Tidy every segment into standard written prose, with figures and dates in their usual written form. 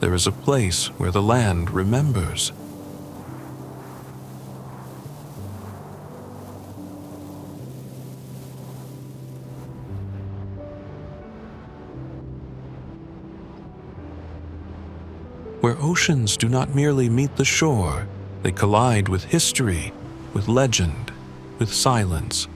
there is a place where the land remembers. Where oceans do not merely meet the shore, they collide with history, with legend, with silence.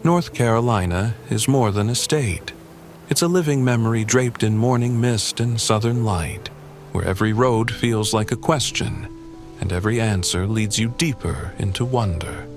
North Carolina is more than a state. It's a living memory draped in morning mist and southern light, where every road feels like a question, and every answer leads you deeper into wonder.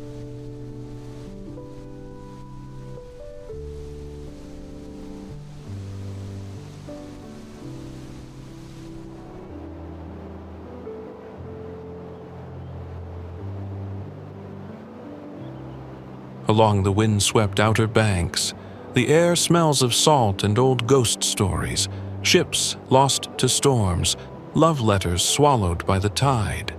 Along the wind-swept outer banks, the air smells of salt and old ghost stories, ships lost to storms, love letters swallowed by the tide.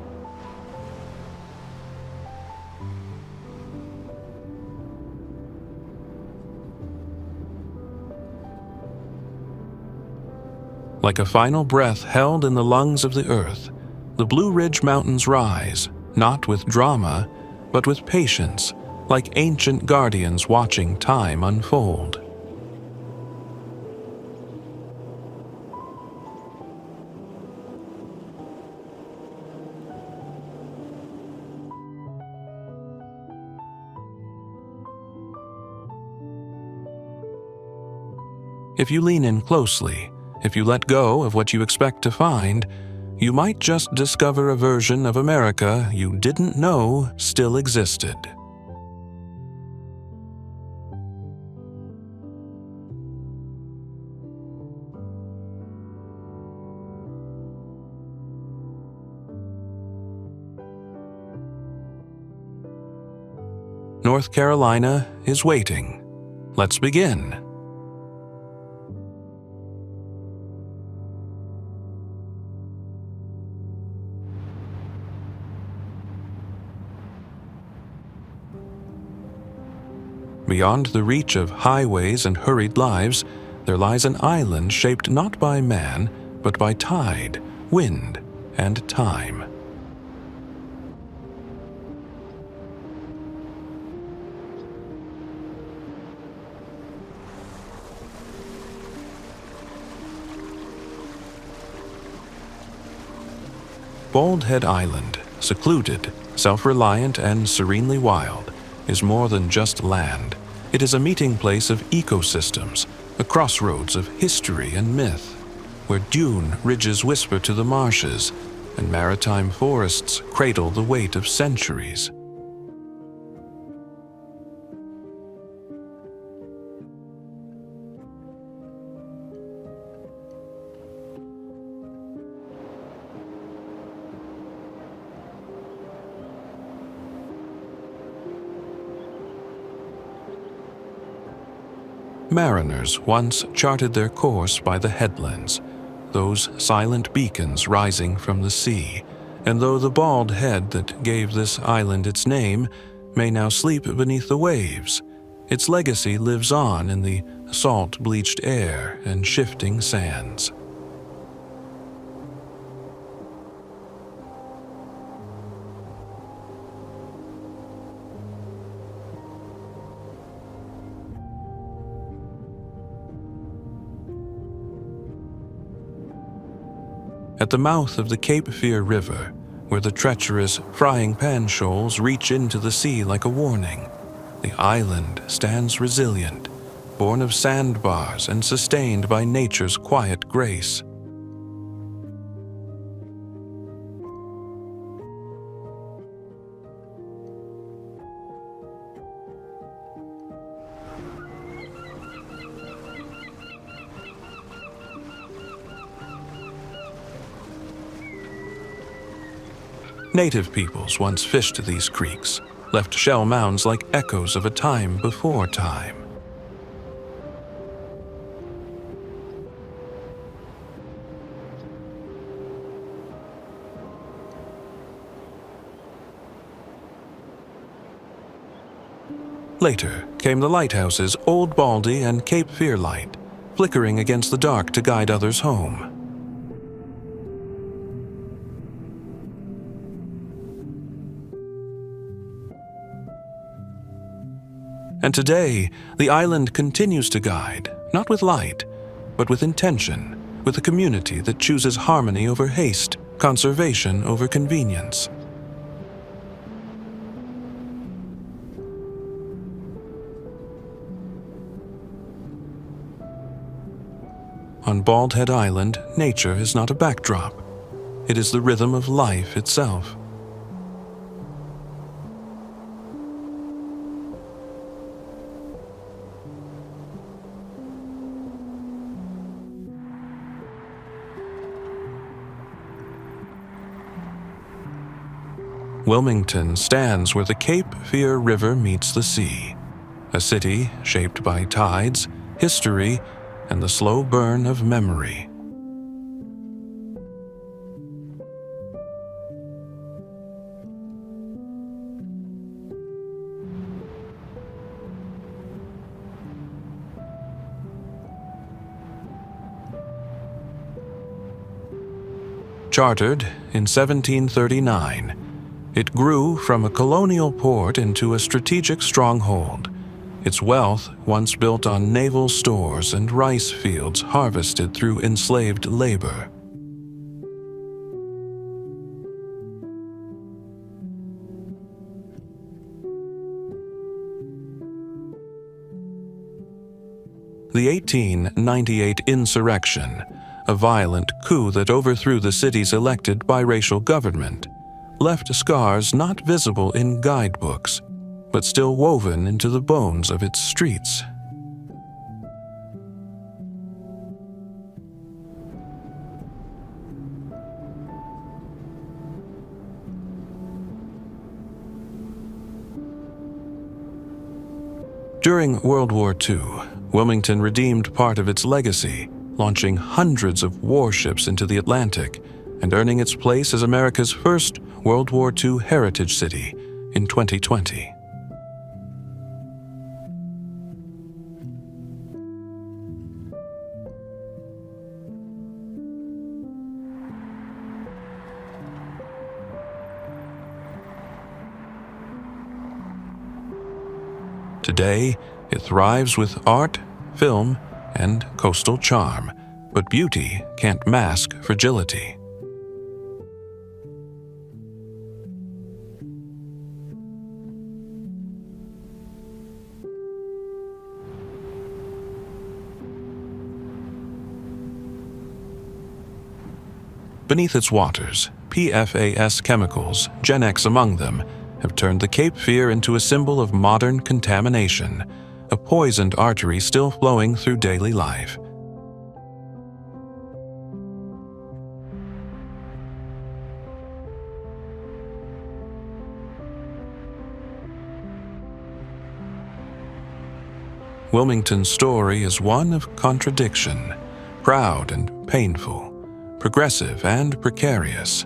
Like a final breath held in the lungs of the earth, the Blue Ridge Mountains rise, not with drama, but with patience, like ancient guardians watching time unfold. If you lean in closely, if you let go of what you expect to find, you might just discover a version of America you didn't know still existed. North Carolina is waiting. Let's begin. Beyond the reach of highways and hurried lives, there lies an island shaped not by man, but by tide, wind, and time. Bald Head Island, secluded, self-reliant, and serenely wild, is more than just land. It is a meeting place of ecosystems, a crossroads of history and myth, where dune ridges whisper to the marshes, and maritime forests cradle the weight of centuries. Mariners once charted their course by the headlands, those silent beacons rising from the sea, and though the bald head that gave this island its name may now sleep beneath the waves, its legacy lives on in the salt-bleached air and shifting sands. At the mouth of the Cape Fear River, where the treacherous frying pan shoals reach into the sea like a warning, the island stands resilient, born of sandbars and sustained by nature's quiet grace. Native peoples once fished these creeks, left shell mounds like echoes of a time before time. Later came the lighthouses Old Baldy and Cape Fear Light, flickering against the dark to guide others home. And today, the island continues to guide, not with light, but with intention, with a community that chooses harmony over haste, conservation over convenience. On Bald Head Island, nature is not a backdrop. It is the rhythm of life itself. Wilmington stands where the Cape Fear River meets the sea, a city shaped by tides, history, and the slow burn of memory. Chartered in 1739, it grew from a colonial port into a strategic stronghold. Its wealth, once built on naval stores and rice fields harvested through enslaved labor. The 1898 insurrection, a violent coup that overthrew the city's elected biracial government, left scars not visible in guidebooks, but still woven into the bones of its streets. During World War II, Wilmington redeemed part of its legacy, launching hundreds of warships into the Atlantic and earning its place as America's first World War II heritage city in 2020. Today, it thrives with art, film, and coastal charm, but beauty can't mask fragility. Beneath its waters, PFAS chemicals, Gen X among them, have turned the Cape Fear into a symbol of modern contamination, a poisoned artery still flowing through daily life. Wilmington's story is one of contradiction, proud and painful, progressive and precarious.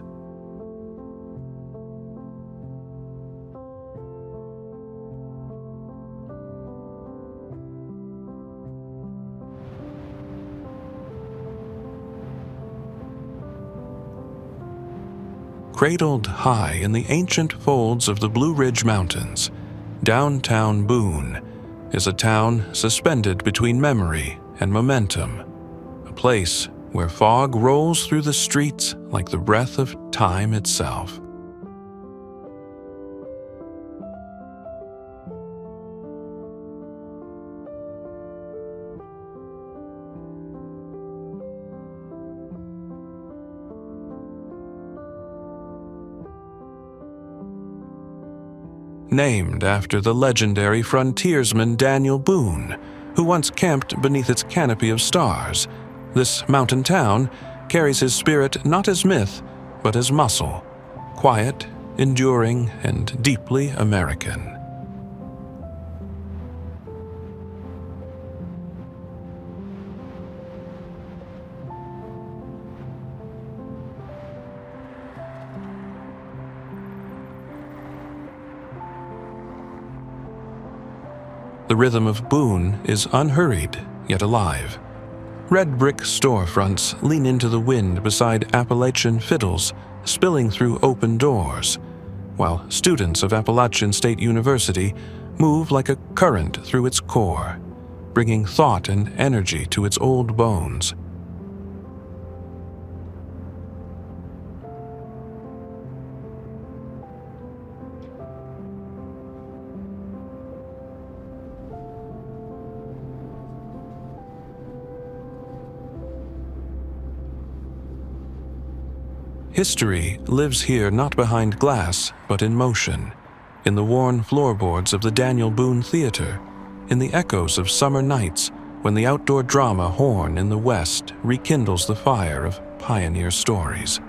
Cradled high in the ancient folds of the Blue Ridge Mountains, downtown Boone is a town suspended between memory and momentum, a place where fog rolls through the streets like the breath of time itself. Named after the legendary frontiersman Daniel Boone, who once camped beneath its canopy of stars, this mountain town carries his spirit not as myth, but as muscle, quiet, enduring, and deeply American. The rhythm of Boone is unhurried, yet alive. Red brick storefronts lean into the wind beside Appalachian fiddles spilling through open doors, while students of Appalachian State University move like a current through its core, bringing thought and energy to its old bones. History lives here not behind glass, but in motion, in the worn floorboards of the Daniel Boone Theater, in the echoes of summer nights when the outdoor drama horn in the west rekindles the fire of pioneer stories.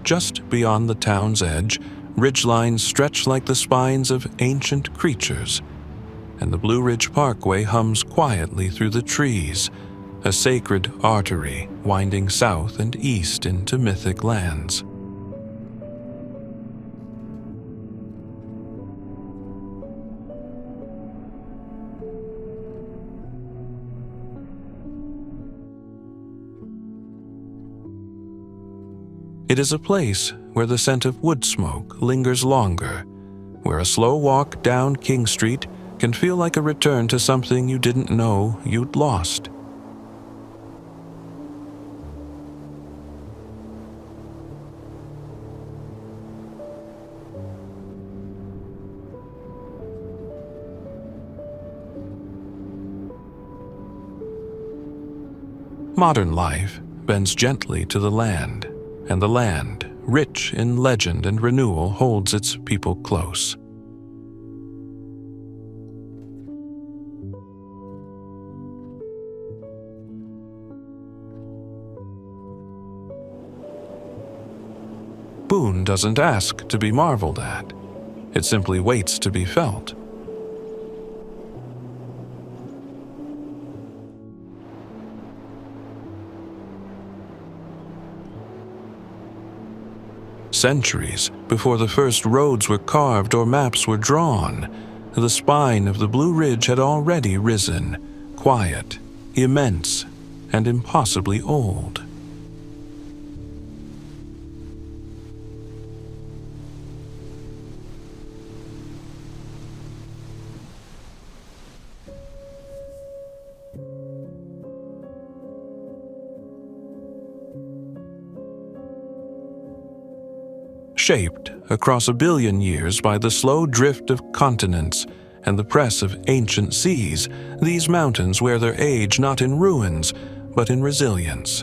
Just beyond the town's edge, ridgelines stretch like the spines of ancient creatures, and the Blue Ridge Parkway hums quietly through the trees, a sacred artery winding south and east into mythic lands. It is a place where the scent of wood smoke lingers longer, where a slow walk down King Street can feel like a return to something you didn't know you'd lost. Modern life bends gently to the land, and the land, rich in legend and renewal, holds its people close. Boone doesn't ask to be marveled at. It simply waits to be felt. Centuries before the first roads were carved or maps were drawn, the spine of the Blue Ridge had already risen, quiet, immense, and impossibly old. Shaped across 1 billion years by the slow drift of continents and the press of ancient seas, these mountains wear their age not in ruins, but in resilience.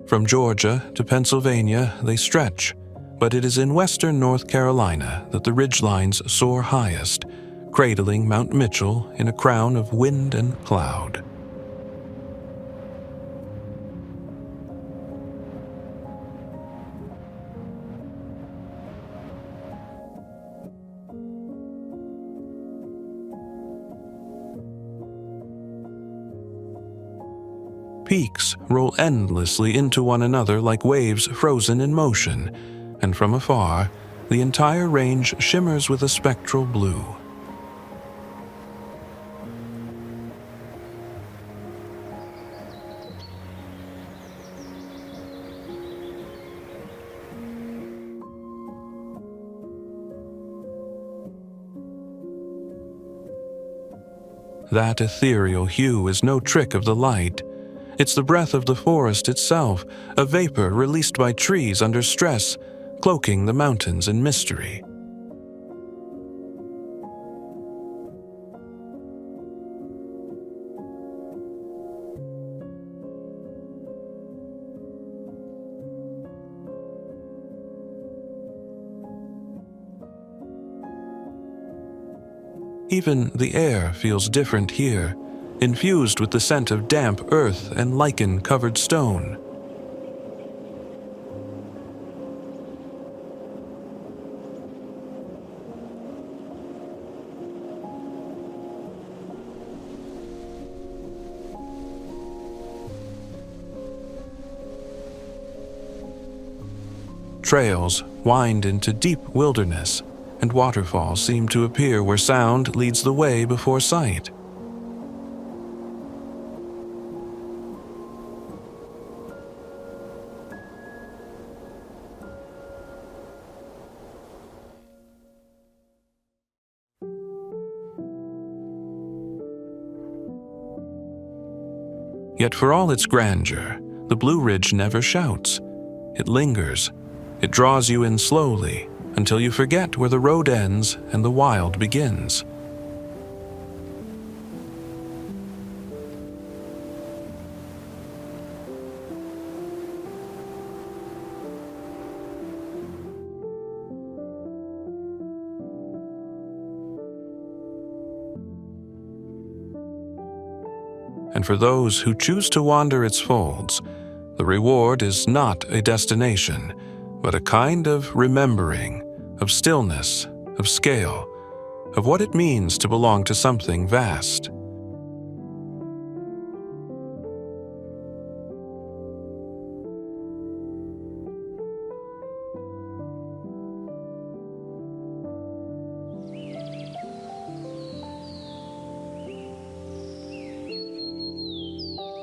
From Georgia to Pennsylvania they stretch, but it is in western North Carolina that the ridgelines soar highest, cradling Mount Mitchell in a crown of wind and cloud. Peaks roll endlessly into one another like waves frozen in motion, and from afar, the entire range shimmers with a spectral blue. That ethereal hue is no trick of the light. It's the breath of the forest itself, a vapor released by trees under stress, cloaking the mountains in mystery. Even the air feels different here, infused with the scent of damp earth and lichen-covered stone. Trails wind into deep wilderness, and waterfalls seem to appear where sound leads the way before sight. Yet for all its grandeur, the Blue Ridge never shouts. It lingers. It draws you in slowly until you forget where the road ends and the wild begins. And for those who choose to wander its folds, the reward is not a destination, but a kind of remembering, of stillness, of scale, of what it means to belong to something vast.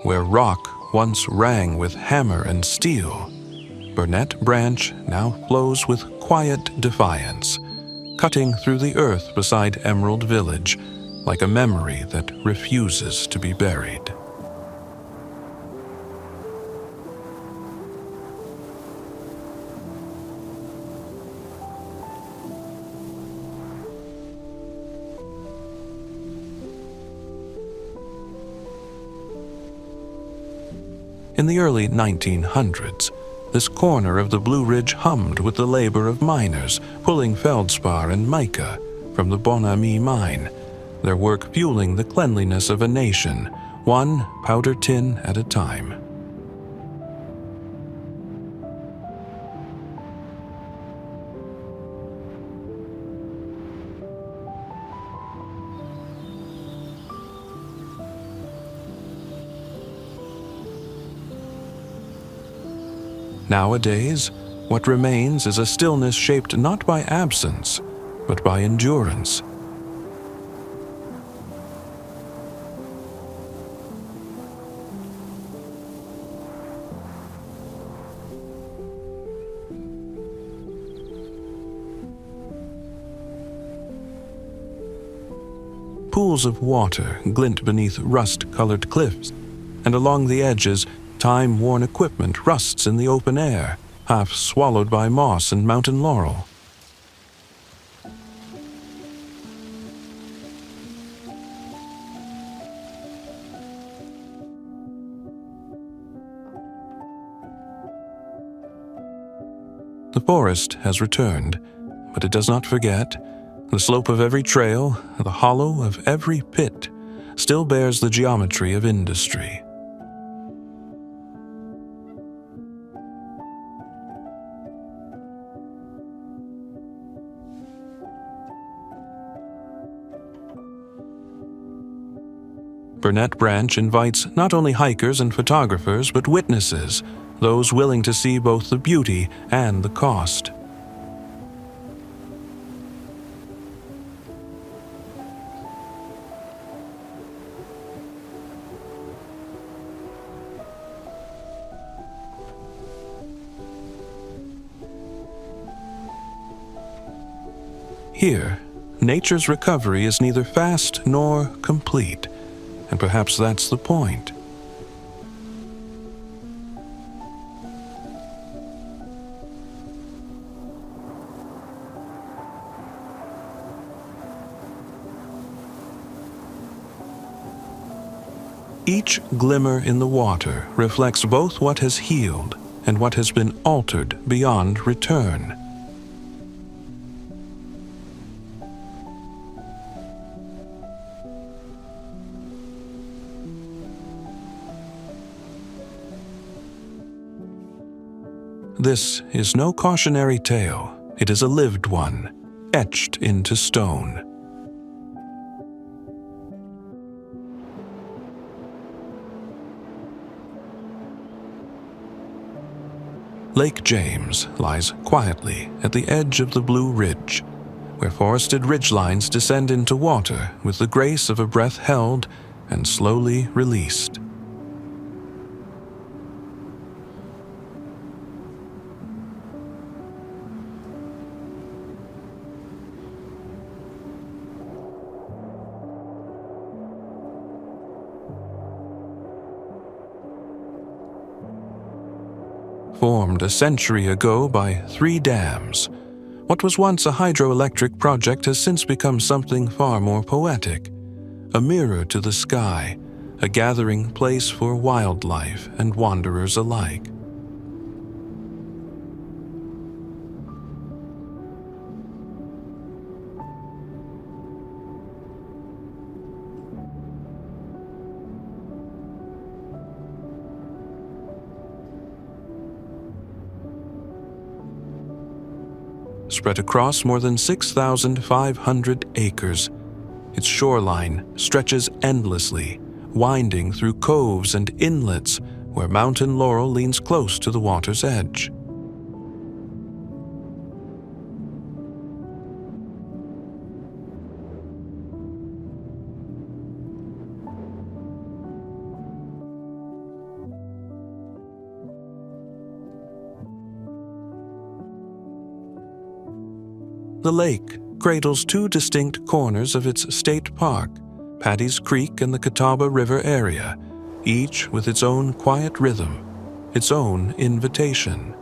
Where rock once rang with hammer and steel, Burnett Branch now flows with quiet defiance, cutting through the earth beside Emerald Village like a memory that refuses to be buried. In the early 1900s, this corner of the Blue Ridge hummed with the labor of miners pulling feldspar and mica from the Bon Ami mine, their work fueling the cleanliness of a nation, one powder tin at a time. Nowadays, what remains is a stillness shaped not by absence, but by endurance. Pools of water glint beneath rust-colored cliffs, and along the edges, time-worn equipment rusts in the open air, half swallowed by moss and mountain laurel. The forest has returned, but it does not forget. The slope of every trail, the hollow of every pit, still bears the geometry of industry. Burnett Branch invites not only hikers and photographers, but witnesses, those willing to see both the beauty and the cost. Here, nature's recovery is neither fast nor complete, and perhaps that's the point. Each glimmer in the water reflects both what has healed and what has been altered beyond return. This is no cautionary tale. It is a lived one, etched into stone. Lake James lies quietly at the edge of the Blue Ridge, where forested ridgelines descend into water with the grace of a breath held and slowly released. Formed a century ago by 3 dams, what was once a hydroelectric project has since become something far more poetic, a mirror to the sky, a gathering place for wildlife and wanderers alike. Spread across more than 6,500 acres, its shoreline stretches endlessly, winding through coves and inlets where mountain laurel leans close to the water's edge. The lake cradles 2 distinct corners of its state park, Paddy's Creek and the Catawba River area, each with its own quiet rhythm, its own invitation.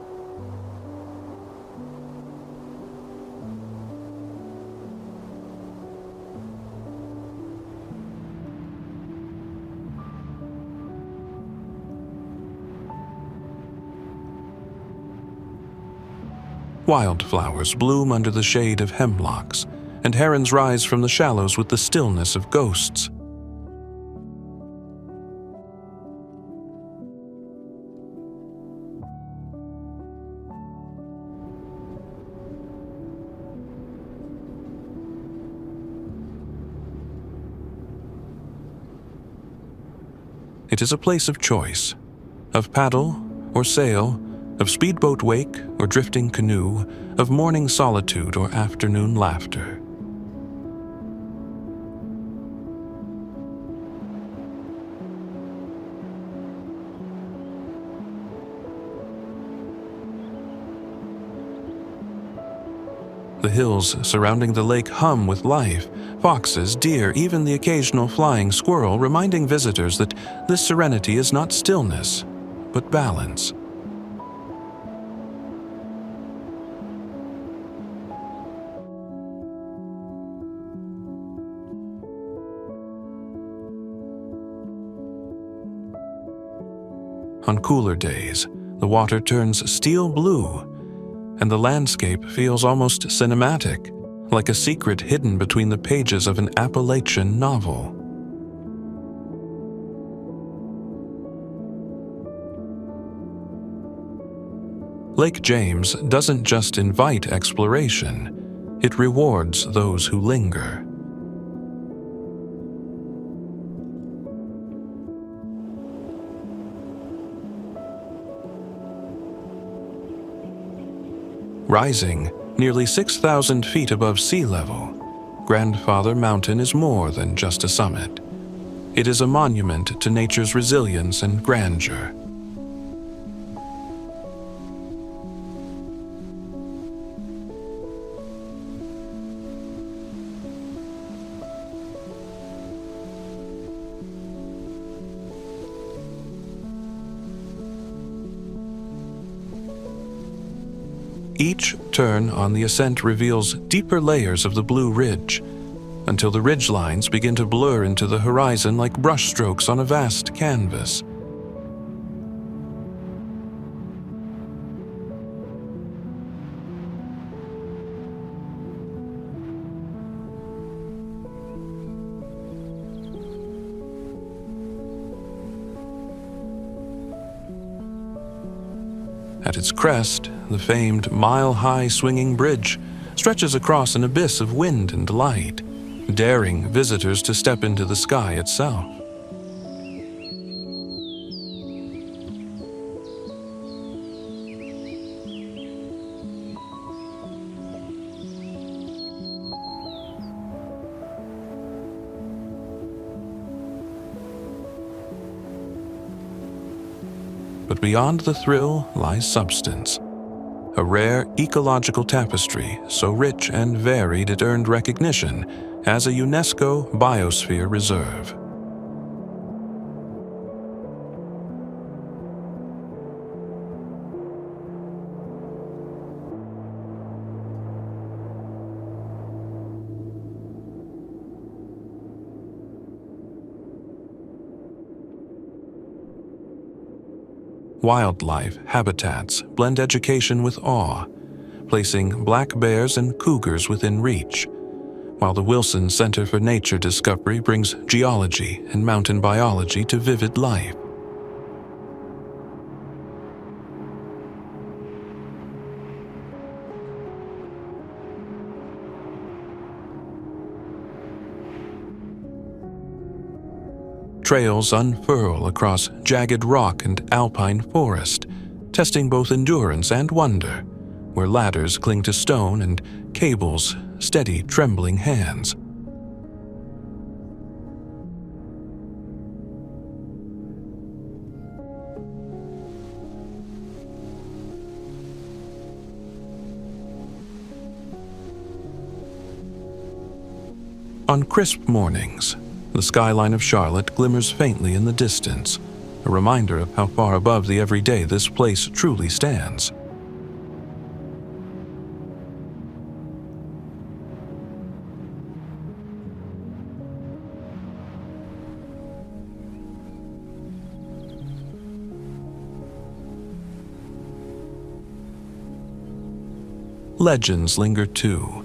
Wildflowers bloom under the shade of hemlocks, and herons rise from the shallows with the stillness of ghosts. It is a place of choice, of paddle or sail, of speedboat wake or drifting canoe, of morning solitude or afternoon laughter. The hills surrounding the lake hum with life, foxes, deer, even the occasional flying squirrel, reminding visitors that this serenity is not stillness, but balance. On cooler days, the water turns steel blue, and the landscape feels almost cinematic, like a secret hidden between the pages of an Appalachian novel. Lake James doesn't just invite exploration, it rewards those who linger. Rising nearly 6,000 feet above sea level, Grandfather Mountain is more than just a summit. It is a monument to nature's resilience and grandeur. Each turn on the ascent reveals deeper layers of the Blue Ridge, until the ridge lines begin to blur into the horizon like brushstrokes on a vast canvas. At its crest, the famed mile-high swinging bridge stretches across an abyss of wind and light, daring visitors to step into the sky itself. But beyond the thrill lies substance, a rare ecological tapestry so rich and varied it earned recognition as a UNESCO Biosphere Reserve. Wildlife habitats blend education with awe, placing black bears and cougars within reach, while the Wilson Center for Nature Discovery brings geology and mountain biology to vivid life. Trails unfurl across jagged rock and alpine forest, testing both endurance and wonder, where ladders cling to stone and cables steady trembling hands. On crisp mornings, the skyline of Charlotte glimmers faintly in the distance, a reminder of how far above the everyday this place truly stands. Legends linger too.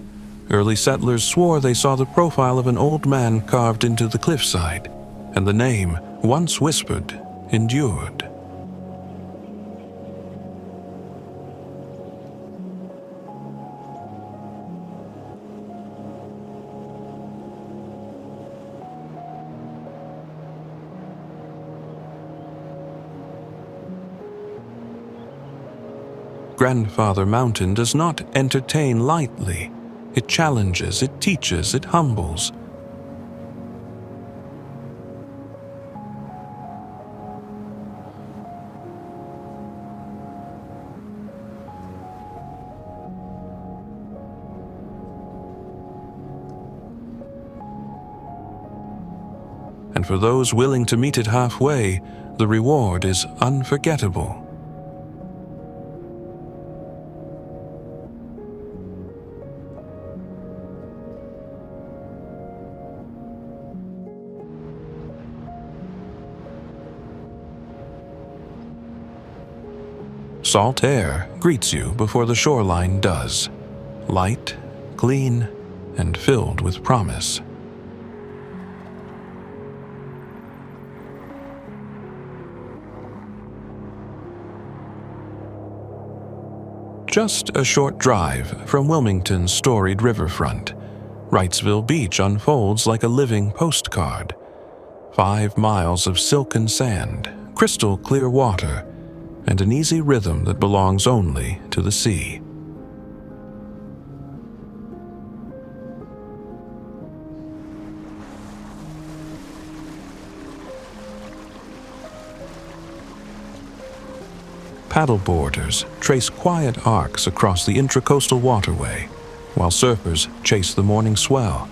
Early settlers swore they saw the profile of an old man carved into the cliffside, and the name, once whispered, endured. Grandfather Mountain does not entertain lightly. It challenges, it teaches, it humbles. And for those willing to meet it halfway, the reward is unforgettable. Salt air greets you before the shoreline does, light, clean, and filled with promise. Just a short drive from Wilmington's storied riverfront, Wrightsville Beach unfolds like a living postcard. 5 miles of silken sand, crystal clear water, and an easy rhythm that belongs only to the sea. Paddleboarders trace quiet arcs across the intracoastal waterway, while surfers chase the morning swell.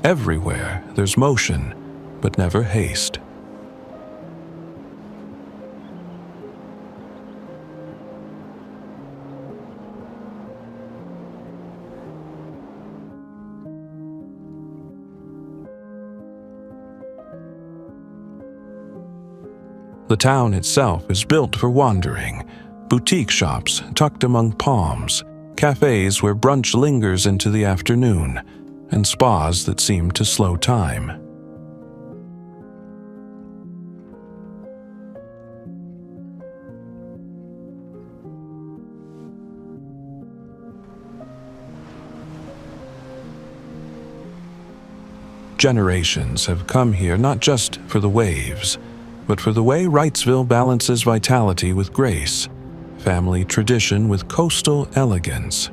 Everywhere there's motion, but never haste. The town itself is built for wandering. Boutique shops tucked among palms, cafes where brunch lingers into the afternoon, and spas that seem to slow time. generations have come here not just for the waves, but for the way Wrightsville balances vitality with grace, family tradition with coastal elegance.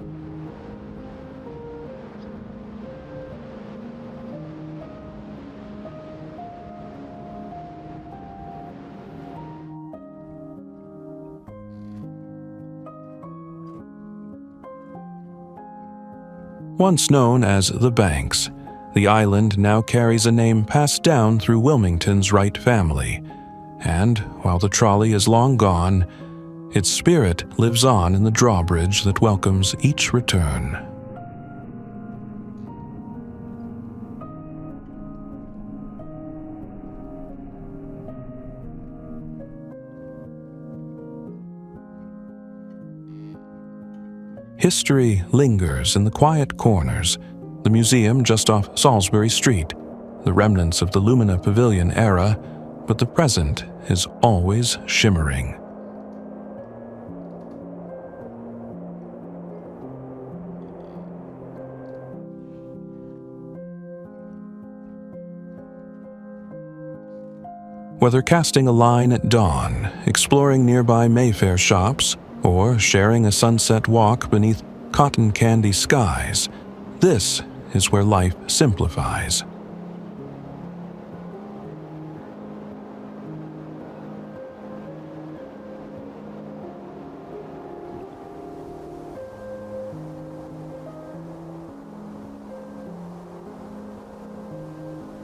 Once known as the Banks, the island now carries a name passed down through Wilmington's Wright family, and while the trolley is long gone, its spirit lives on in the drawbridge that welcomes each return. History lingers in the quiet corners, the museum just off Salisbury Street, the remnants of the Lumina Pavilion era, but the present is always shimmering. Whether casting a line at dawn, exploring nearby Mayfair shops, or sharing a sunset walk beneath cotton candy skies, this is where life simplifies.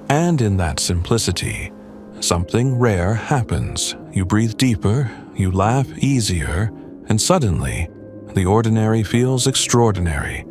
And in that simplicity, something rare happens. You breathe deeper, you laugh easier, and suddenly, the ordinary feels extraordinary.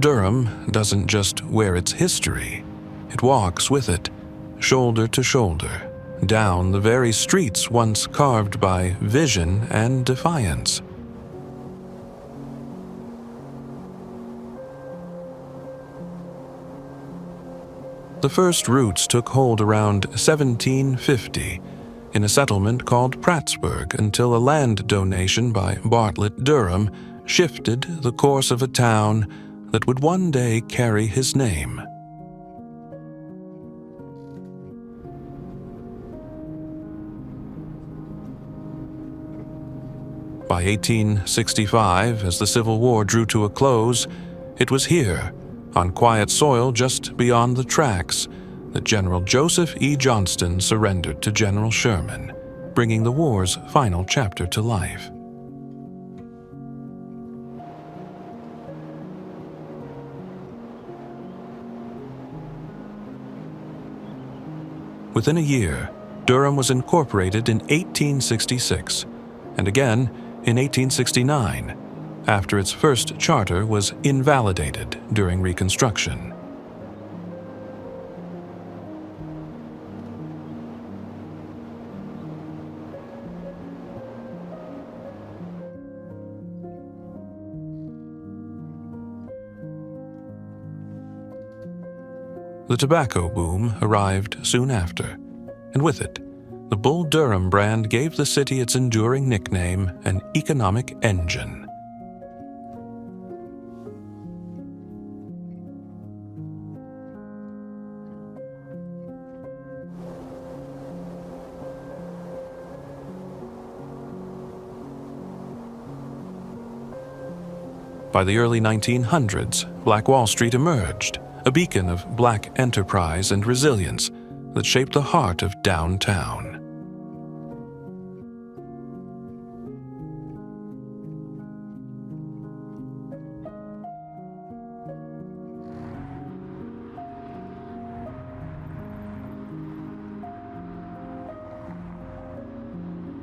Durham doesn't just wear its history, it walks with it, shoulder to shoulder, down the very streets once carved by vision and defiance. The first roots took hold around 1750 in a settlement called Prattsburg until a land donation by Bartlett Durham shifted the course of a town that would one day carry his name. By 1865, as the Civil War drew to a close, it was here, on quiet soil just beyond the tracks, that General Joseph E. Johnston surrendered to General Sherman, bringing the war's final chapter to life. Within a year, Durham was incorporated in 1866, and again in 1869, after its first charter was invalidated during Reconstruction. The tobacco boom arrived soon after, and with it, the Bull Durham brand gave the city its enduring nickname, an economic engine. By the early 1900s, Black Wall Street emerged, a beacon of black enterprise and resilience that shaped the heart of downtown.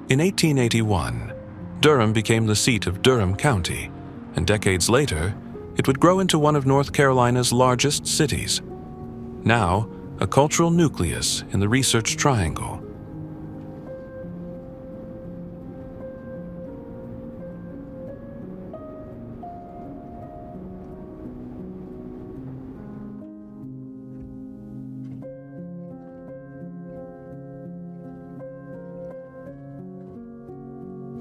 In 1881, Durham became the seat of Durham County, and decades later, it would grow into one of North Carolina's largest cities. Now, a cultural nucleus in the Research Triangle.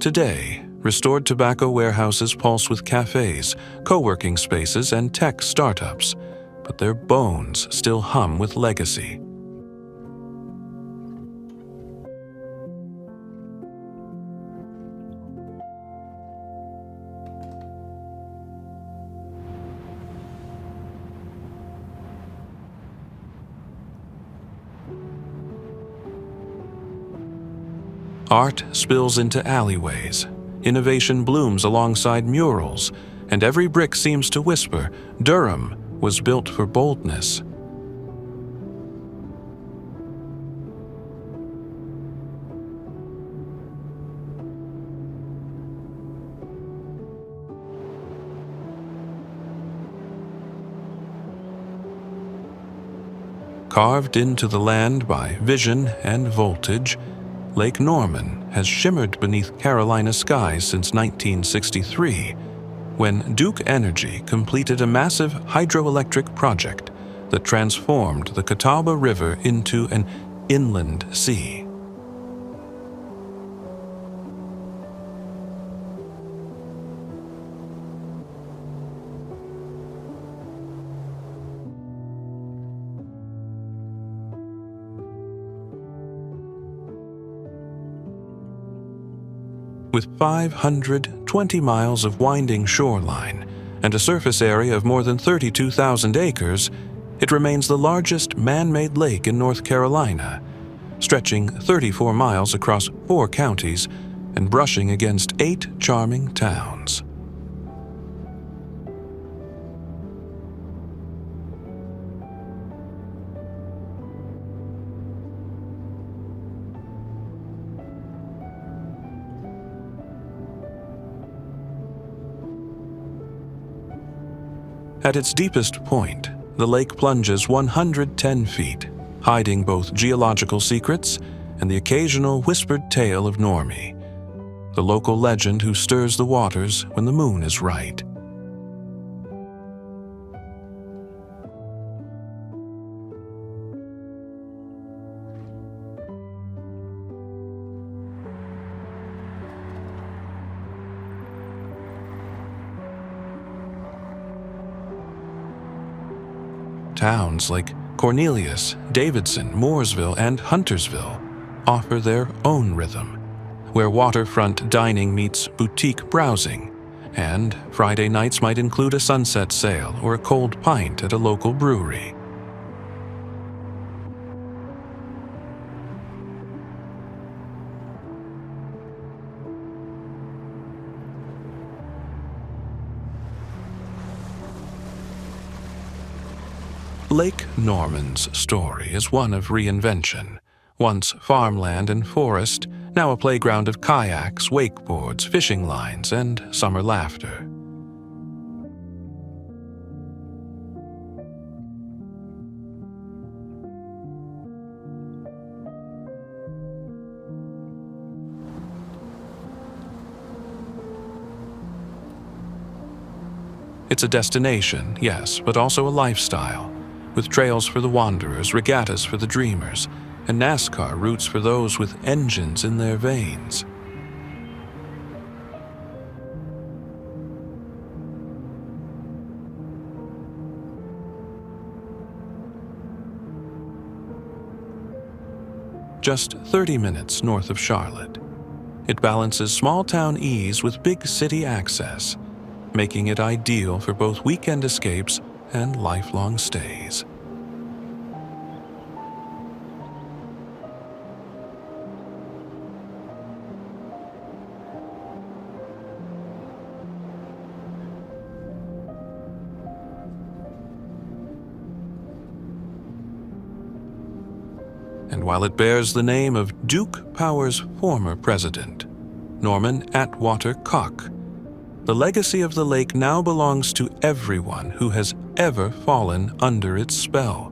Today, restored tobacco warehouses pulse with cafes, co-working spaces, and tech startups, but their bones still hum with legacy. Art spills into alleyways, innovation blooms alongside murals, and every brick seems to whisper, Durham was built for boldness. Carved into the land by vision and voltage, Lake Norman has shimmered beneath Carolina skies since 1963, when Duke Energy completed a massive hydroelectric project that transformed the Catawba River into an inland sea. With 520 miles of winding shoreline and a surface area of more than 32,000 acres, it remains the largest man-made lake in North Carolina, stretching 34 miles across 4 counties and brushing against 8 charming towns. At its deepest point, the lake plunges 110 feet, hiding both geological secrets and the occasional whispered tale of Normie, the local legend who stirs the waters when the moon is right. Towns like Cornelius, Davidson, Mooresville, and Huntersville offer their own rhythm, where waterfront dining meets boutique browsing, and Friday nights might include a sunset sail or a cold pint at a local brewery. Lake Norman's story is one of reinvention. Once farmland and forest, now a playground of kayaks, wakeboards, fishing lines, and summer laughter. It's a destination, yes, but also a lifestyle, with trails for the wanderers, regattas for the dreamers, and NASCAR routes for those with engines in their veins. Just 30 minutes north of Charlotte, it balances small-town ease with big city access, making it ideal for both weekend escapes and lifelong stays. And while it bears the name of Duke Power's former president, Norman Atwater Koch, the legacy of the lake now belongs to everyone who has ever fallen under its spell.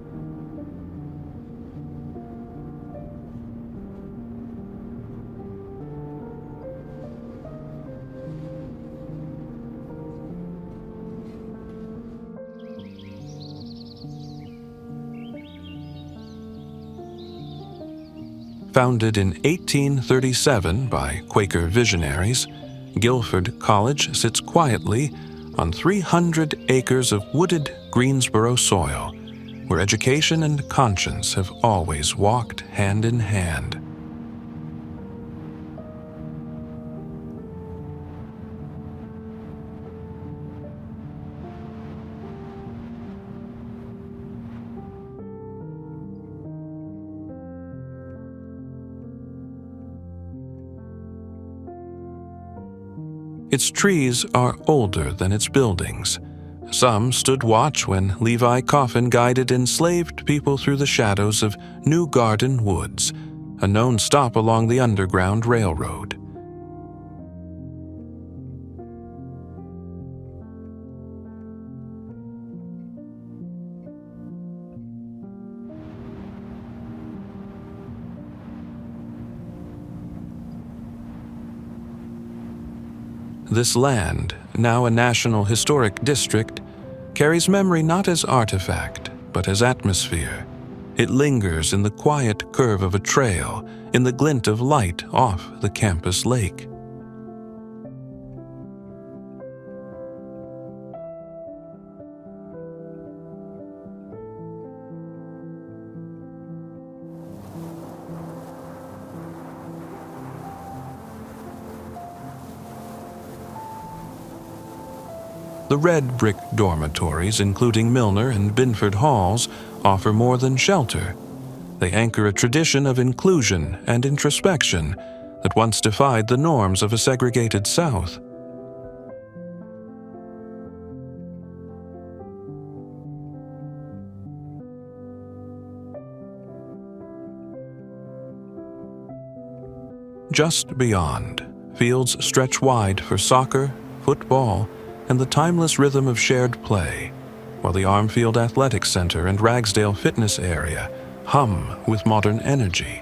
Founded in 1837 by Quaker visionaries, Guilford College sits quietly on 300 acres of wooded Greensboro soil, where education and conscience have always walked hand in hand. Its trees are older than its buildings. Some stood watch when Levi Coffin guided enslaved people through the shadows of New Garden Woods, a known stop along the Underground Railroad. This land, now a National Historic District, carries memory not as artifact, but as atmosphere. It lingers in the quiet curve of a trail, in the glint of light off the campus lake. The red brick dormitories, including Milner and Binford Halls, offer more than shelter. They anchor a tradition of inclusion and introspection that once defied the norms of a segregated South. Just beyond, fields stretch wide for soccer, football, and the timeless rhythm of shared play, while the Armfield Athletic Center and Ragsdale Fitness Area hum with modern energy.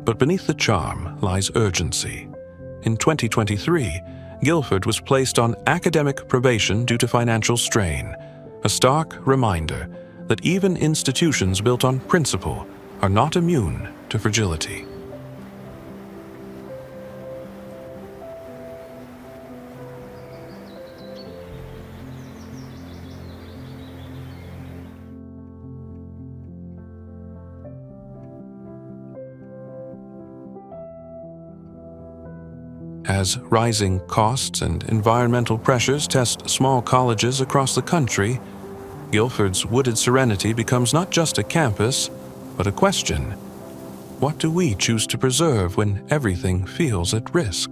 But beneath the charm lies urgency. In 2023, Guilford was placed on academic probation due to financial strain, a stark reminder that even institutions built on principle are not immune to fragility. As rising costs and environmental pressures test small colleges across the country, Guilford's wooded serenity becomes not just a campus, but a question. What do we choose to preserve when everything feels at risk?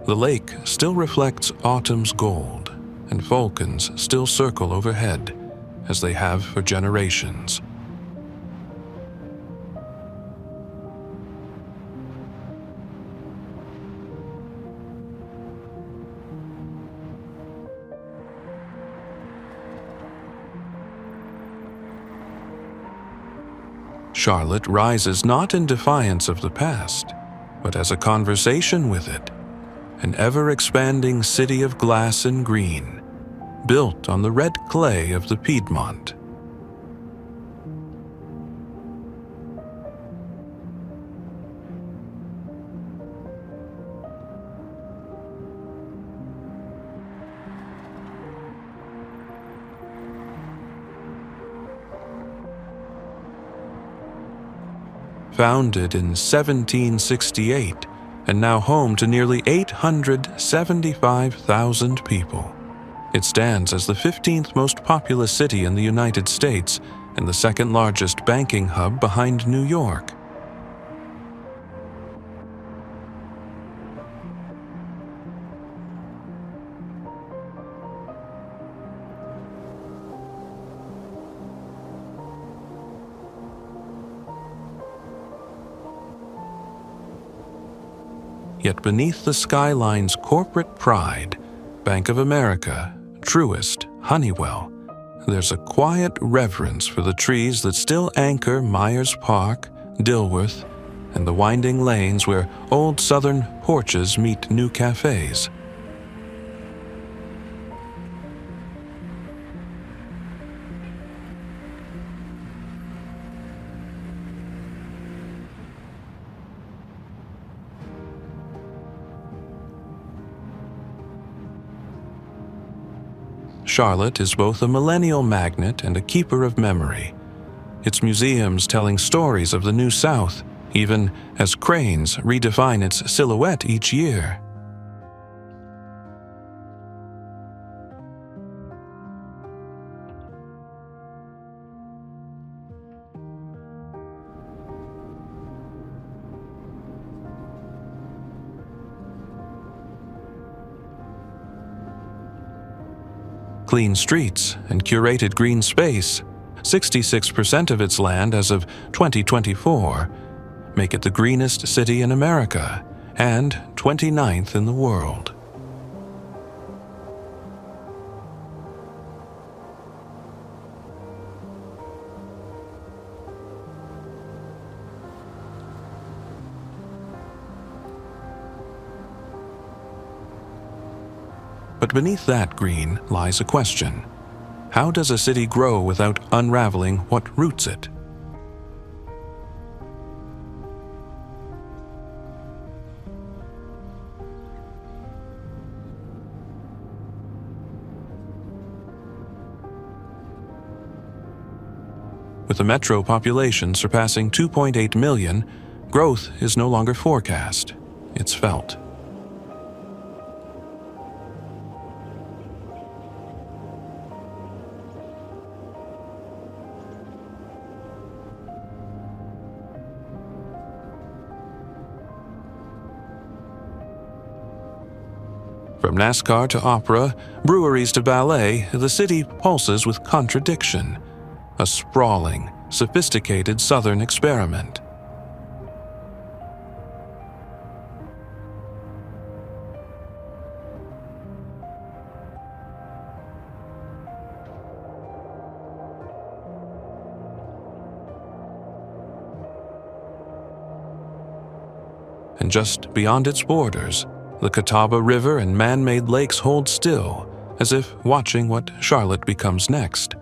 The lake still reflects autumn's gold, and falcons still circle overhead, as they have for generations. Charlotte rises not in defiance of the past, but as a conversation with it. An ever-expanding city of glass and green, built on the red clay of the Piedmont. Founded in 1768, and now home to nearly 875,000 people. It stands as the 15th most populous city in the United States and the second largest banking hub behind New York. Yet beneath the skyline's corporate pride, Bank of America, Truist, Honeywell, there's a quiet reverence for the trees that still anchor Myers Park, Dilworth, and the winding lanes where old southern porches meet new cafes. Charlotte is both a millennial magnet and a keeper of memory. Its museums telling stories of the New South, even as cranes redefine its silhouette each year. Clean streets and curated green space, 66% of its land as of 2024, make it the greenest city in America and 29th in the world. But beneath that green lies a question. How does a city grow without unraveling what roots it? With a metro population surpassing 2.8 million, growth is no longer forecast, it's felt. From NASCAR to opera, breweries to ballet, the city pulses with contradiction, a sprawling, sophisticated southern experiment. And just beyond its borders, the Catawba River and man-made lakes hold still, as if watching what Charlotte becomes next.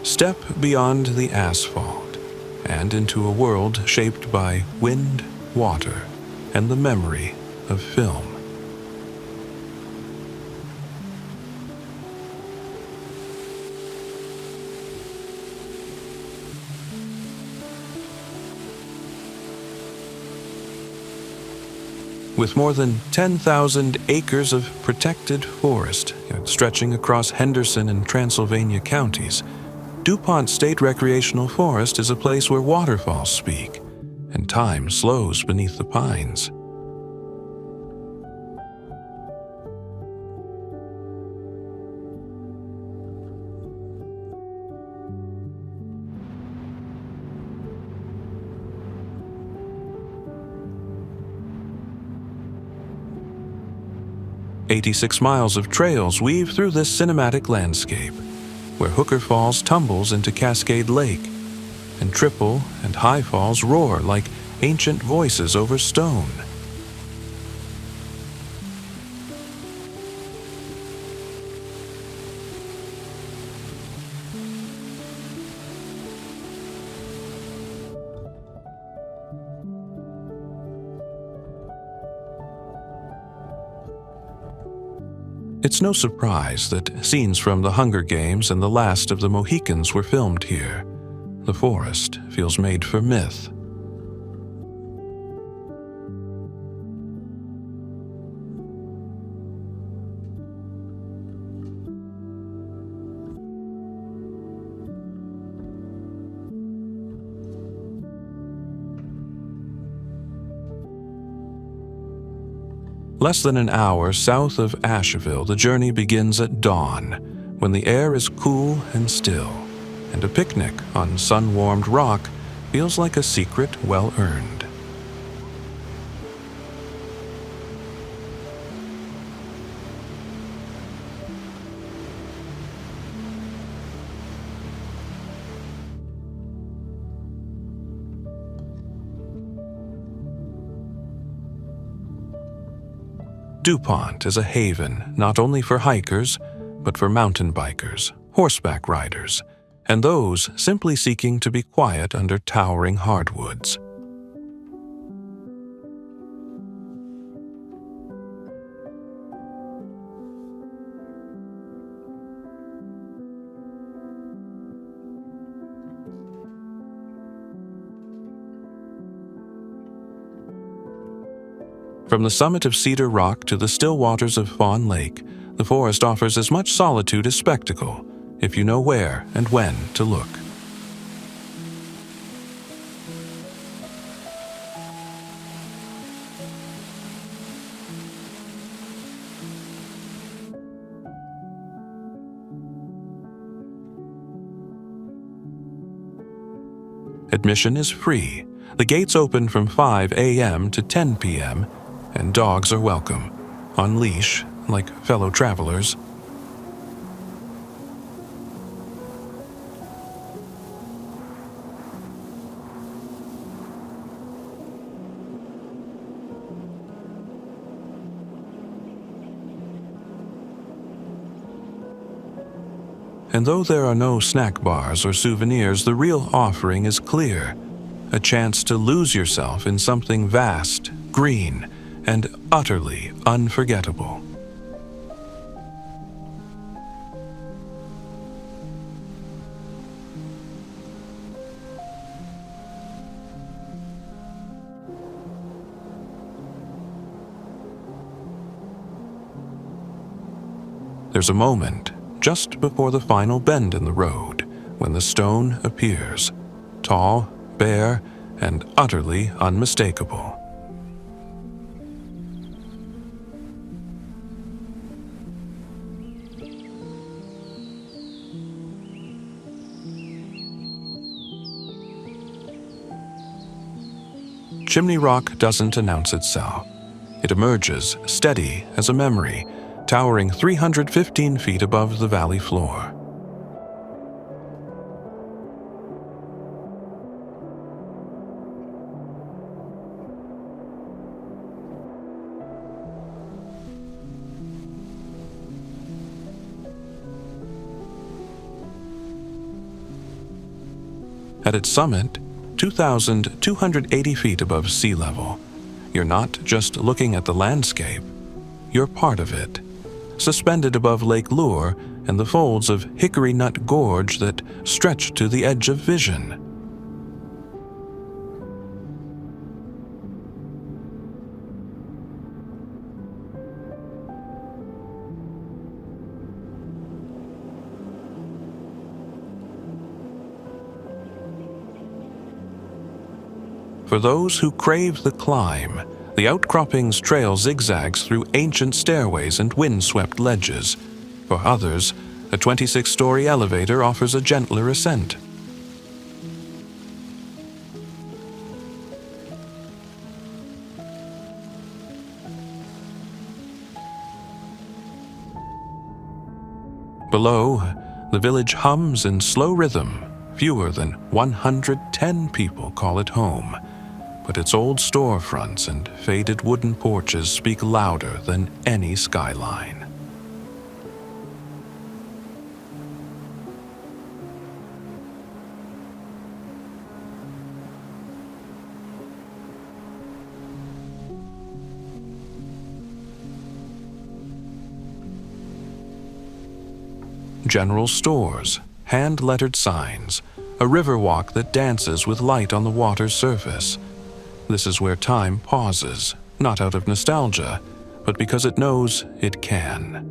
Step beyond the asphalt and into a world shaped by wind, water, and the memory of film. With more than 10,000 acres of protected forest stretching across Henderson and Transylvania counties, DuPont State Recreational Forest is a place where waterfalls speak, and time slows beneath the pines. "86 miles of trails weave through this cinematic landscape, where Hooker Falls tumbles into Cascade Lake, and Triple and High Falls roar like ancient voices over stone. It's no surprise that scenes from The Hunger Games and The Last of the Mohicans were filmed here. The forest feels made for myth. Less than an hour south of Asheville, the journey begins at dawn, when the air is cool and still, and a picnic on sun-warmed rock feels like a secret well-earned. DuPont is a haven not only for hikers, but for mountain bikers, horseback riders, and those simply seeking to be quiet under towering hardwoods. From the summit of Cedar Rock to the still waters of Fawn Lake, the forest offers as much solitude as spectacle, if you know where and when to look. Admission is free. The gates open from 5 a.m. to 10 p.m., and dogs are welcome, on leash, like fellow travelers. And though there are no snack bars or souvenirs, the real offering is clear: a chance to lose yourself in something vast, green, and utterly unforgettable. There's a moment just before the final bend in the road when the stone appears, tall, bare, and utterly unmistakable. Chimney Rock doesn't announce itself. It emerges, steady as a memory, towering 315 feet above the valley floor. At its summit, 2,280 feet above sea level, you're not just looking at the landscape, you're part of it, suspended above Lake Lure and the folds of Hickory Nut Gorge that stretch to the edge of vision. For those who crave the climb, the outcroppings trail zigzags through ancient stairways and wind-swept ledges. For others, a 26-story elevator offers a gentler ascent. Below, the village hums in slow rhythm. Fewer than 110 people call it home, but its old storefronts and faded wooden porches speak louder than any skyline. General stores, hand-lettered signs, a river walk that dances with light on the water's surface. This is where time pauses, not out of nostalgia, but because it knows it can.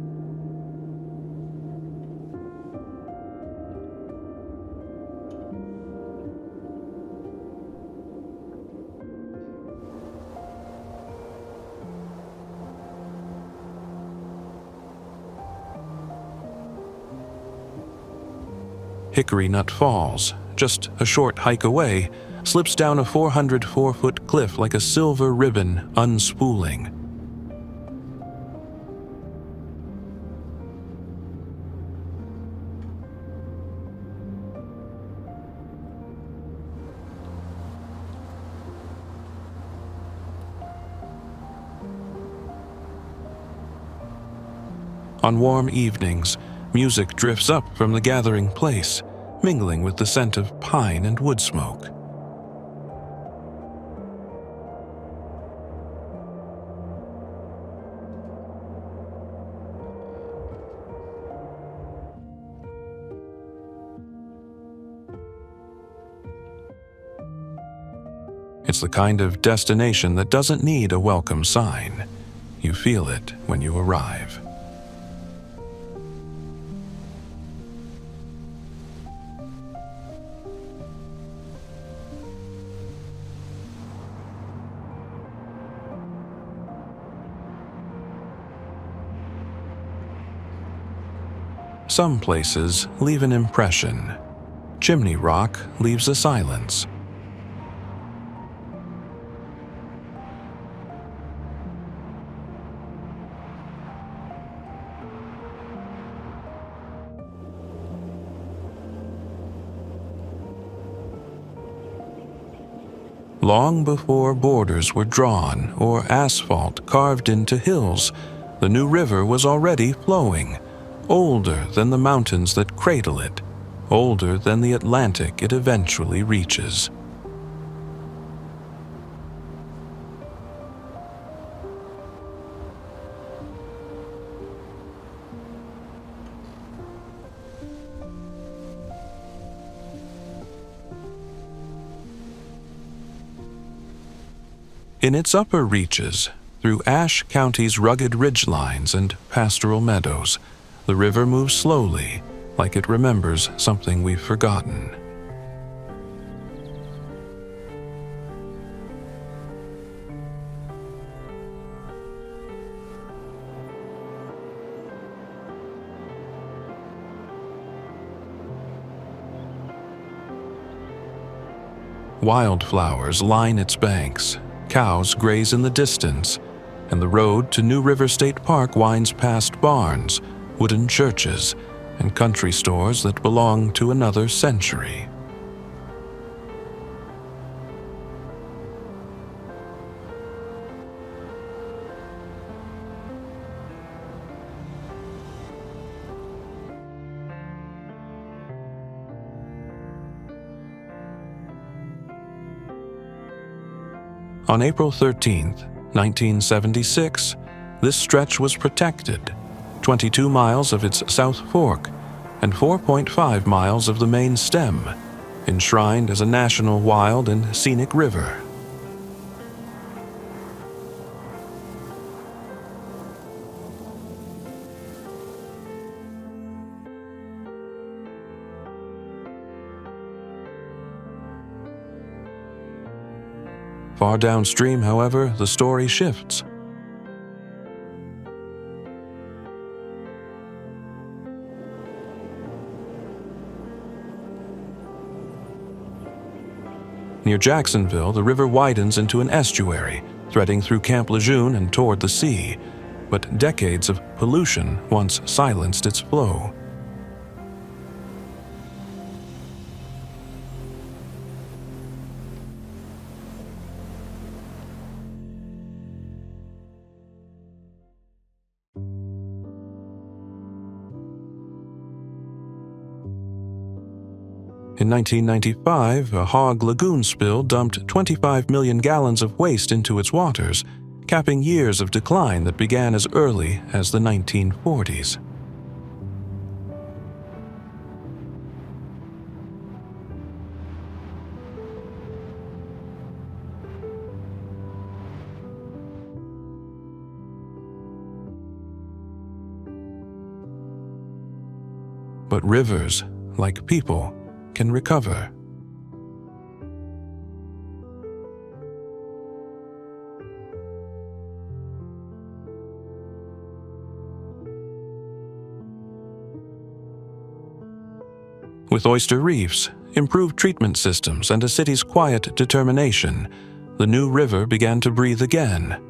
Hickory Nut Falls, just a short hike away, slips down a 404-foot cliff like a silver ribbon unspooling. On warm evenings, music drifts up from the gathering place, mingling with the scent of pine and wood smoke. It's the kind of destination that doesn't need a welcome sign. You feel it when you arrive. Some places leave an impression. Chimney Rock leaves a silence. Long before borders were drawn or asphalt carved into hills, the new river was already flowing, older than the mountains that cradle it, older than the Atlantic it eventually reaches. In its upper reaches, through Ashe County's rugged ridgelines and pastoral meadows, the river moves slowly, like it remembers something we've forgotten. Wildflowers line its banks, cows graze in the distance, and the road to New River State Park winds past barns, wooden churches, and country stores that belong to another century. On April 13, 1976, this stretch was protected, 22 miles of its South Fork and 4.5 miles of the main stem, enshrined as a national wild and scenic river. Far downstream, however, the story shifts. Near Jacksonville, the river widens into an estuary, threading through Camp Lejeune and toward the sea, but decades of pollution once silenced its flow. In 1995, a Hog Lagoon spill dumped 25 million gallons of waste into its waters, capping years of decline that began as early as the 1940s. But rivers, like people, can recover. With oyster reefs, improved treatment systems, and a city's quiet determination, the new river began to breathe again.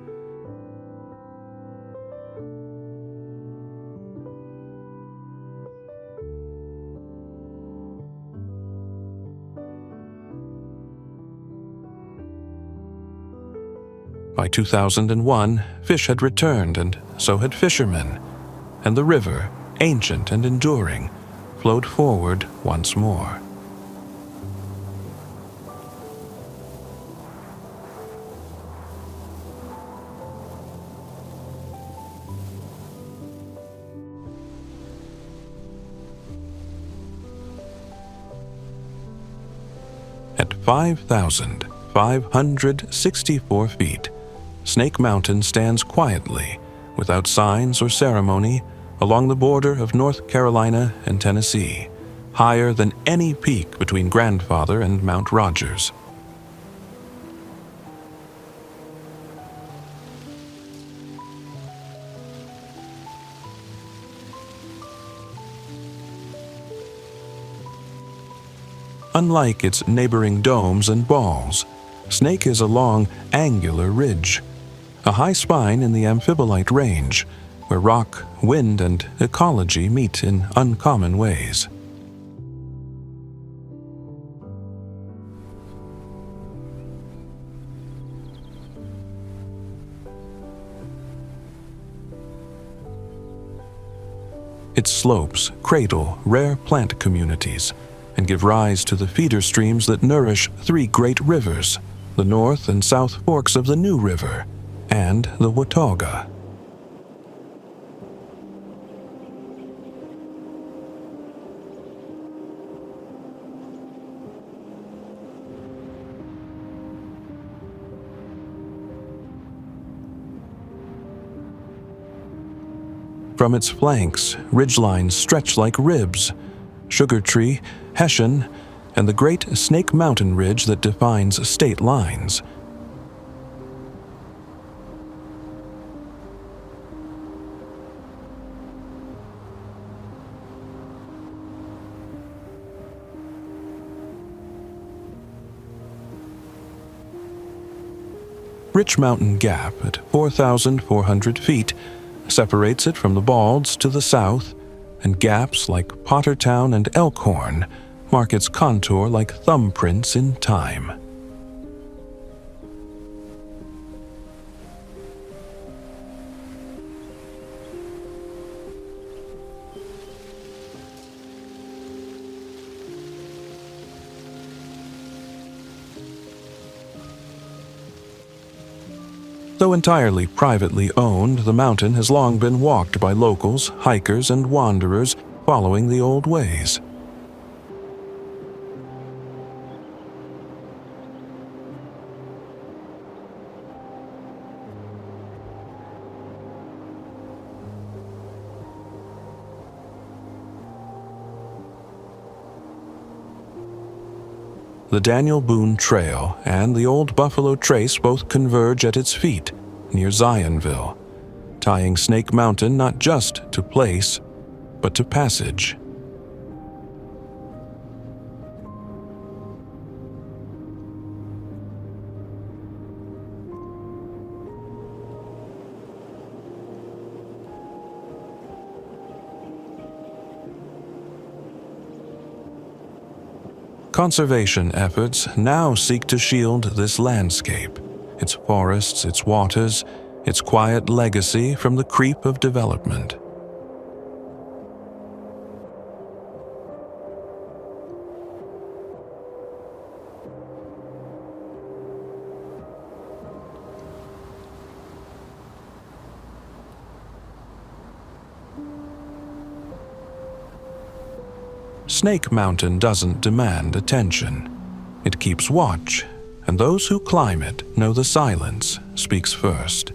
By 2001, fish had returned, and so had fishermen, and the river, ancient and enduring, flowed forward once more. At 5,564 feet, Snake Mountain stands quietly, without signs or ceremony, along the border of North Carolina and Tennessee, higher than any peak between Grandfather and Mount Rogers. Unlike its neighboring domes and balls, Snake is a long, angular ridge, a high spine in the amphibolite range, where rock, wind, and ecology meet in uncommon ways. Its slopes cradle rare plant communities and give rise to the feeder streams that nourish three great rivers, the North and South Forks of the New River, and the Watauga. From its flanks, ridgelines stretch like ribs. Sugar Tree, Hessian, and the great Snake Mountain Ridge that defines state lines. Rich Mountain Gap at 4,400 feet separates it from the Balds to the south, and gaps like Pottertown and Elkhorn mark its contour like thumbprints in time. Though entirely privately owned, the mountain has long been walked by locals, hikers, and wanderers following the old ways. The Daniel Boone Trail and the Old Buffalo Trace both converge at its feet, near Zionville, tying Snake Mountain not just to place, but to passage. Conservation efforts now seek to shield this landscape, its forests, its waters, its quiet legacy from the creep of development. Snake Mountain doesn't demand attention. It keeps watch, and those who climb it know the silence speaks first.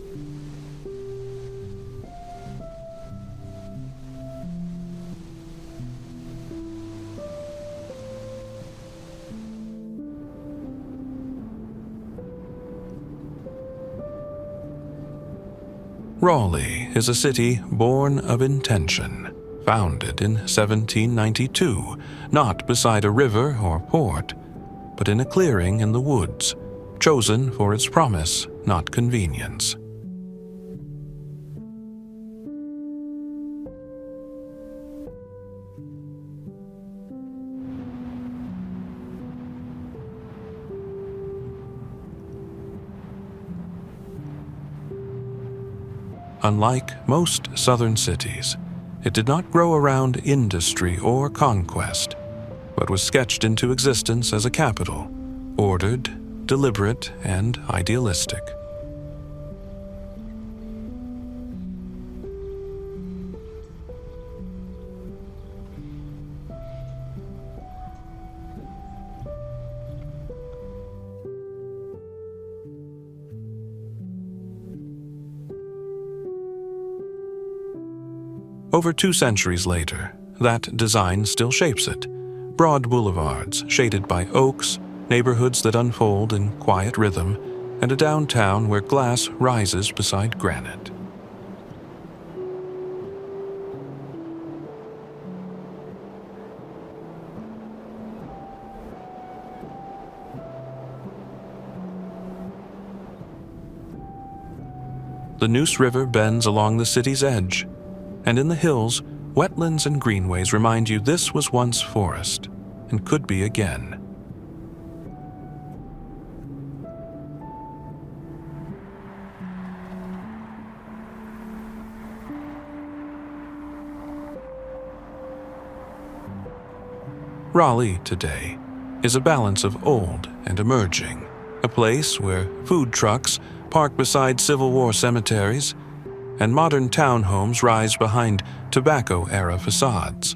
Raleigh is a city born of intention, founded in 1792, not beside a river or port, but in a clearing in the woods, chosen for its promise, not convenience. Unlike most southern cities, it did not grow around industry or conquest, but was sketched into existence as a capital, ordered, deliberate, and idealistic. Over 2 centuries later, that design still shapes it. Broad boulevards shaded by oaks, neighborhoods that unfold in quiet rhythm, and a downtown where glass rises beside granite. The Neuse River bends along the city's edge, and in the hills, wetlands and greenways remind you this was once forest, and could be again. Raleigh today is a balance of old and emerging, a place where food trucks park beside Civil War cemeteries, and modern townhomes rise behind tobacco-era facades.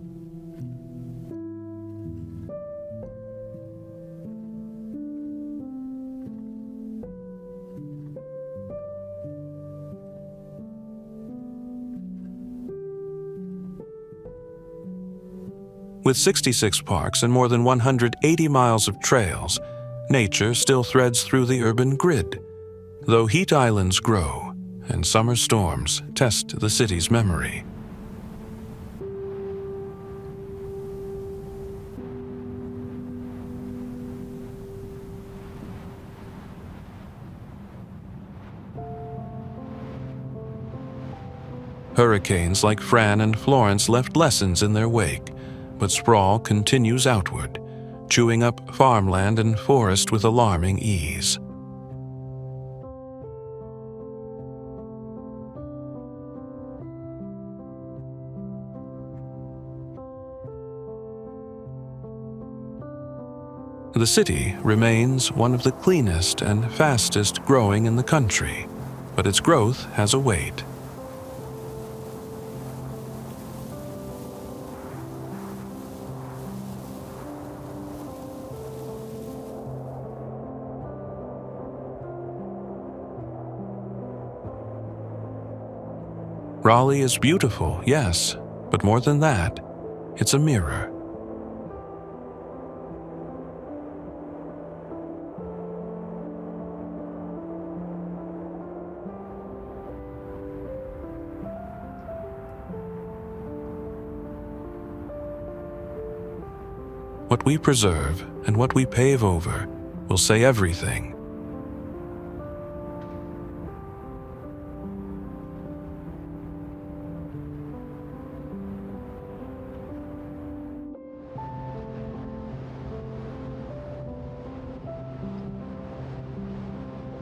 With 66 parks and more than 180 miles of trails, nature still threads through the urban grid, though heat islands grow and summer storms test the city's memory. Hurricanes like Fran and Florence left lessons in their wake, but sprawl continues outward, chewing up farmland and forest with alarming ease. The city remains one of the cleanest and fastest growing in the country, but its growth has a weight. Raleigh is beautiful, yes, but more than that, it's a mirror. What we preserve and what we pave over will say everything.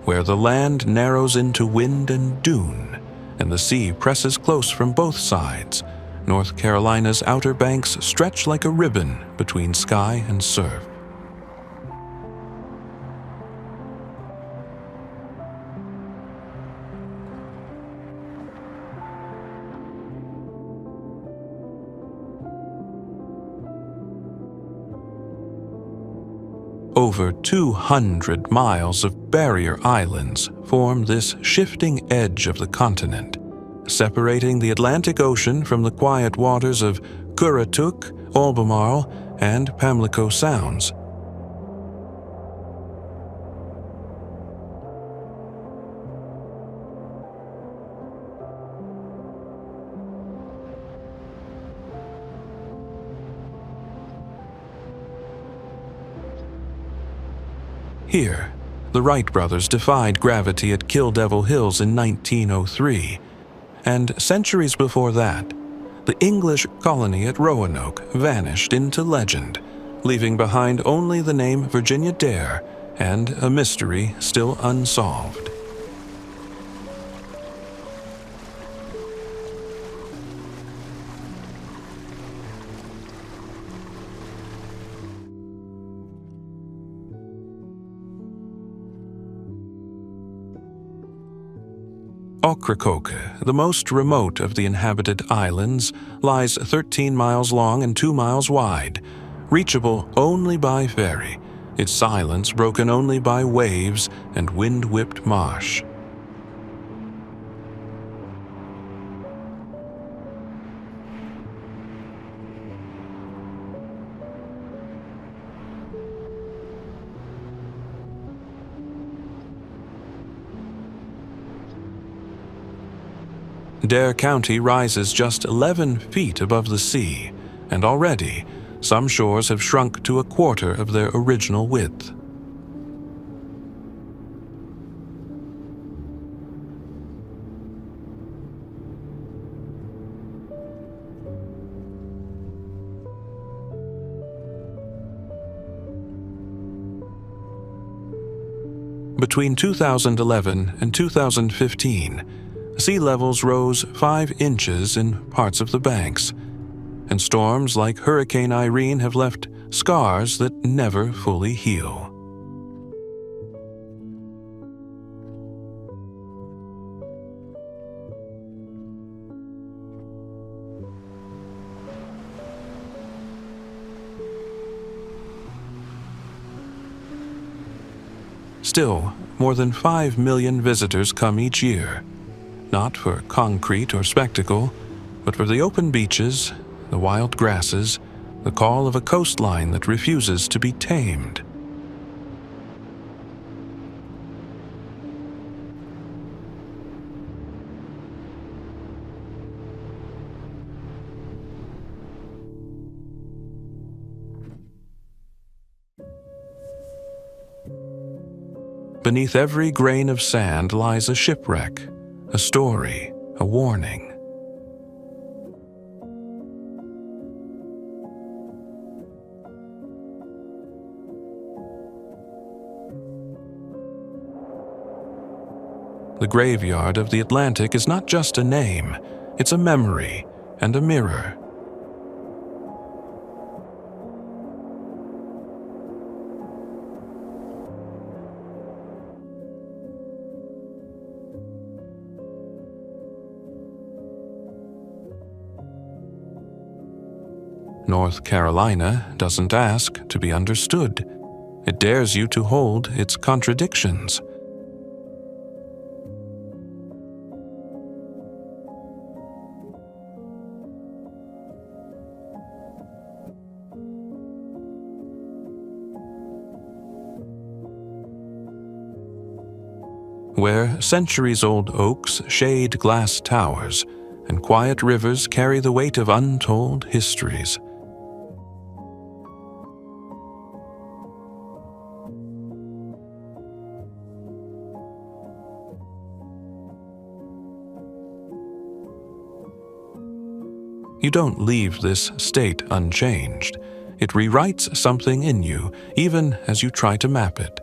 Where the land narrows into wind and dune, and the sea presses close from both sides, North Carolina's outer banks stretch like a ribbon between sky and surf. Over 200 miles of barrier islands form this shifting edge of the continent, separating the Atlantic Ocean from the quiet waters of Currituck, Albemarle, and Pamlico Sounds. Here, the Wright brothers defied gravity at Kill Devil Hills in 1903, and centuries before that, the English colony at Roanoke vanished into legend, leaving behind only the name Virginia Dare and a mystery still unsolved. Ocracoke, the most remote of the inhabited islands, lies 13 miles long and 2 miles wide, reachable only by ferry, its silence broken only by waves and wind-whipped marsh. Dare County rises just 11 feet above the sea, and already some shores have shrunk to a quarter of their original width. Between 2011 and 2015, sea levels rose 5 inches in parts of the banks, and storms like Hurricane Irene have left scars that never fully heal. Still, more than 5 million visitors come each year, not for concrete or spectacle, but for the open beaches, the wild grasses, the call of a coastline that refuses to be tamed. Beneath every grain of sand lies a shipwreck, a story, a warning. The graveyard of the Atlantic is not just a name, it's a memory and a mirror. North Carolina doesn't ask to be understood. It dares you to hold its contradictions. Where centuries-old oaks shade glass towers and quiet rivers carry the weight of untold histories. You don't leave this state unchanged. It rewrites something in you, even as you try to map it.